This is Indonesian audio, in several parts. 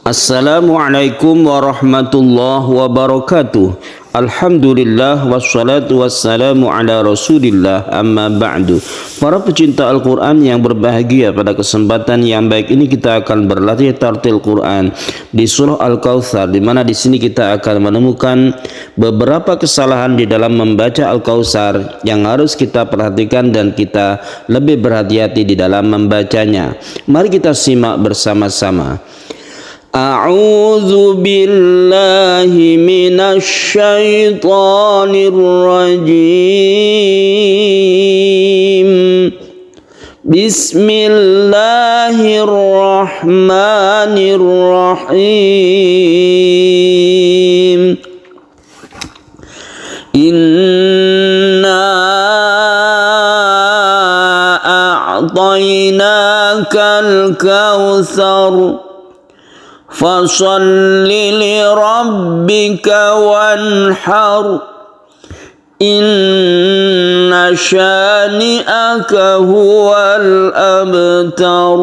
Assalamualaikum warahmatullahi wabarakatuh. Alhamdulillah wassalatu wassalamu ala rasulillah amma ba'du. Para pecinta Al-Quran yang berbahagia, pada kesempatan yang baik ini kita akan berlatih tartil Quran di surah Al-Kautsar, di mana di sini kita akan menemukan beberapa kesalahan di dalam membaca Al-Kautsar yang harus kita perhatikan dan kita lebih berhati-hati di dalam membacanya. Mari kita simak bersama-sama. A'udzu billahi minasy syaithanir rajim. Bismillahirrahmanirrahim. Inna a'tainakal kautsar fasalli li rabbika wanhar inna syani'aka huwal abtar.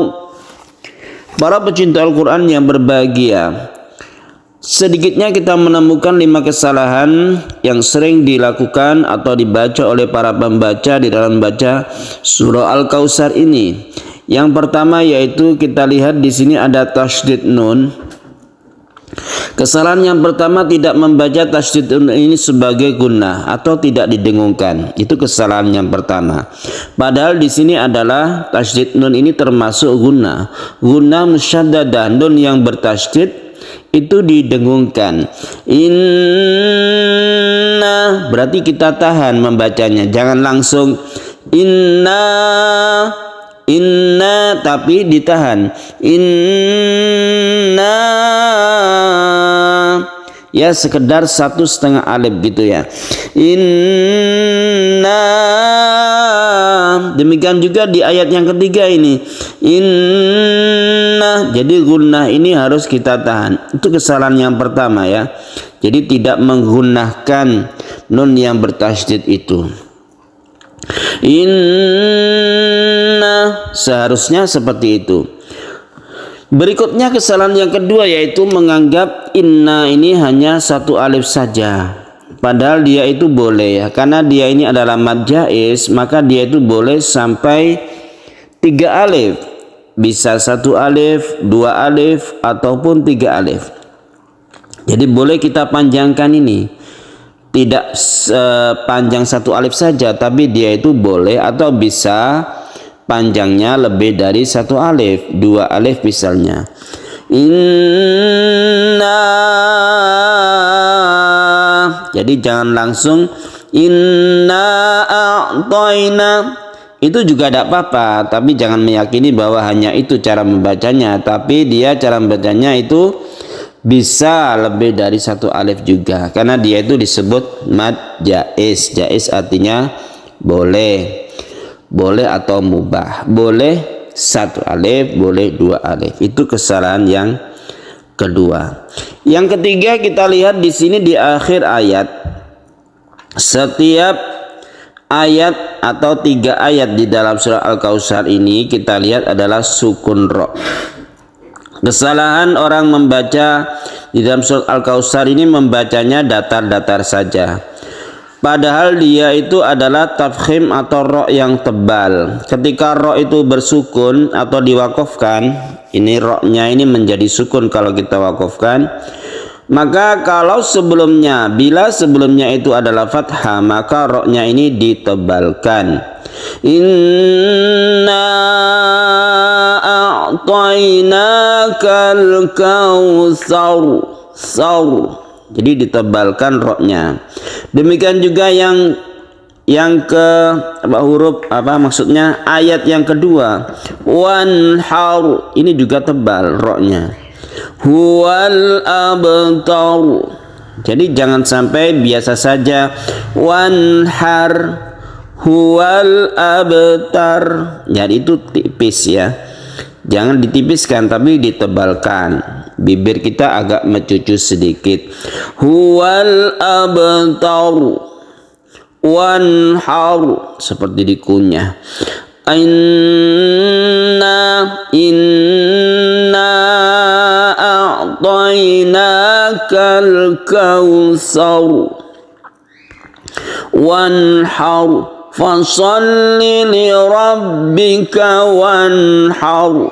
Para pecinta Al-Quran yang berbahagia, sedikitnya kita menemukan 5 kesalahan yang sering dilakukan atau dibaca oleh para pembaca di dalam membaca surah Al-Kautsar ini. Yang pertama yaitu kita lihat di sini ada tasydid nun. Kesalahan yang pertama, tidak membaca tasydid nun ini sebagai gunnah atau tidak didengungkan. Itu kesalahan yang pertama. Padahal di sini adalah tasydid nun ini termasuk gunnah. Gunnah musyaddadah, nun yang bertasydid itu didengungkan. Inna berarti kita tahan membacanya, jangan langsung inna tapi ditahan. Inna ya sekedar 1/2 alif gitu ya. Inna. Demikian juga di ayat yang ketiga ini. Inna. Jadi gunnah ini harus kita tahan. Itu kesalahan yang pertama ya. Jadi tidak menggunakan nun yang bertasydid itu. Inna seharusnya seperti itu. Berikutnya kesalahan yang kedua yaitu menganggap inna ini hanya 1 alif saja. Padahal dia itu boleh ya, karena dia ini adalah mad jaiz, maka dia itu boleh sampai 3 alif. Bisa 1 alif, 2 alif ataupun 3 alif. Jadi boleh kita panjangkan ini. Tidak panjang 1 alif saja, tapi dia itu boleh atau bisa panjangnya lebih dari 1 alif, 2 alif misalnya. Inna. Jadi jangan langsung inna a'taina. Itu juga tidak apa-apa, tapi jangan meyakini bahwa hanya itu cara membacanya, tapi dia cara membacanya itu bisa lebih dari 1 alif juga, karena dia itu disebut mad jaiz. Jaiz artinya boleh, boleh atau mubah, boleh 1 alif, boleh 2 alif. Itu kesalahan yang kedua. Yang ketiga kita lihat di sini di akhir ayat. Setiap ayat atau 3 ayat di dalam surah Al-Kautsar ini kita lihat adalah sukun ro. Kesalahan orang membaca di dalam surat Al-Kautsar ini, membacanya datar-datar saja. Padahal dia itu adalah tafkhim atau ro yang tebal. Ketika ro itu bersukun atau diwakofkan, ini ro-nya ini menjadi sukun kalau kita wakofkan. Maka kalau sebelumnya, bila sebelumnya itu adalah fathah, maka ro-nya ini ditebalkan. Inna a'tainakal kautsar. Jadi ditebalkan ro-nya. Demikian juga yang ke huruf maksudnya ayat yang kedua, wanhar, ini juga tebal ro-nya. Huwal abtar. Jadi jangan sampai biasa saja wanhar, huwal abtar. Jadi itu tipis ya. Jangan ditipiskan tapi ditebalkan. Bibir kita agak mencucu sedikit. Huwal abtar wanhar, seperti dikunyah. Inna a'tainakal kautsar wanhar fasalli li rabbika wanhar.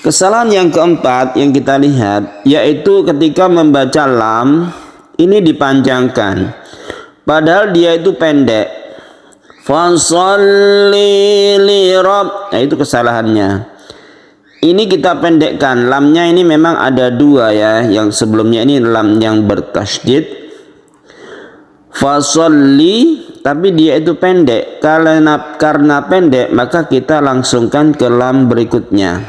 Kesalahan yang keempat yang kita lihat yaitu ketika membaca lam ini dipanjangkan padahal dia itu pendek. Fasalli li rabb, nah itu kesalahannya. Ini kita pendekkan, lamnya ini memang ada dua ya, yang sebelumnya ini lam yang bertasydid fasalli, tapi dia itu pendek. Karena pendek maka kita langsungkan ke lam berikutnya.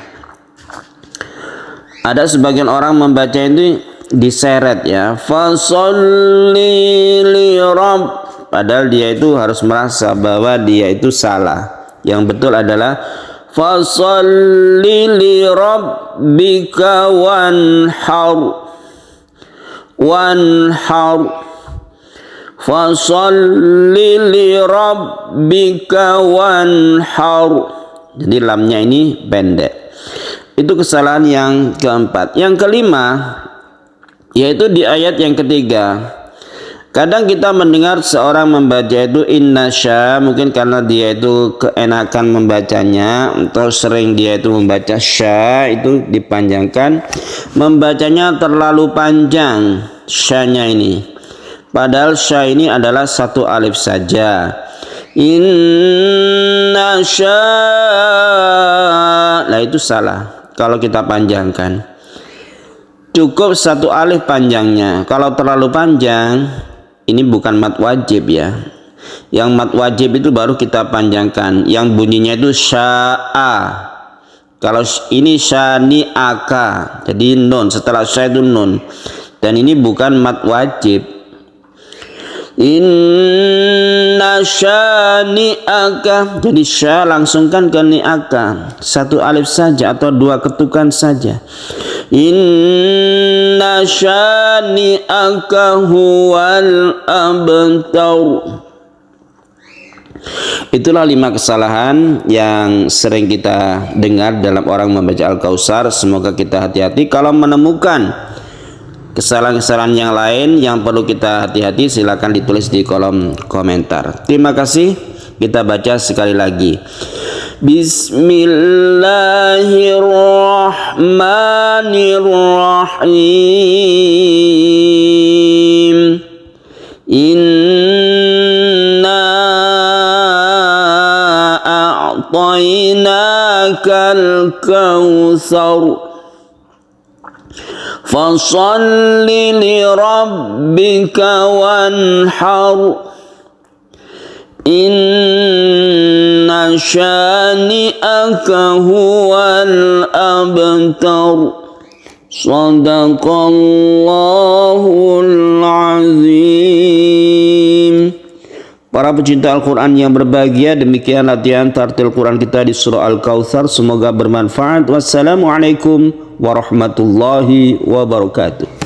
Ada sebagian orang membaca itu diseret ya, fasalli li rabb, padahal dia itu harus merasa bahwa dia itu salah. Yang betul adalah fasalli li rabbika wanhar wanhar fasalli li rabbika wanhar. Jadi lamnya ini pendek. Itu kesalahan yang keempat. Yang kelima yaitu di ayat yang ketiga. Kadang kita mendengar seorang membaca itu innasya, mungkin karena dia itu keenakan membacanya atau sering dia itu membaca sya itu dipanjangkan, membacanya terlalu panjang syanya ini. Padahal sya ini adalah satu alif saja. Innasya, nah itu salah kalau kita panjangkan. Cukup satu alif panjangnya. Kalau terlalu panjang, ini bukan mad wajib ya. Yang mad wajib itu baru kita panjangkan. Yang bunyinya itu sya'a. Kalau ini syani'aka, jadi nun, setelah sya itu nun. Dan ini bukan mad wajib. Inna syani'aka, jadi sya langsungkan ke ni'aka, satu alif saja atau dua ketukan saja. Inna syani'aka huwal abtar. Itulah 5 kesalahan yang sering kita dengar dalam orang membaca Al-Kautsar. Semoga kita hati-hati. Kalau menemukan kesalahan-kesalahan yang lain yang perlu kita hati-hati, silakan ditulis di kolom komentar. Terima kasih. Kita baca sekali lagi. Bismillahirrahmanirrahim. Inna a'tainakal kautsar fasalli li rabbika wanhar inna syani'aka huwal abtar. Shadaqallahul azim. Para pecinta Al-Quran yang berbahagia, demikian latihan tartil Quran kita di surah Al-Kautsar. Semoga bermanfaat. Wassalamualaikum warahmatullahi wabarakatuh.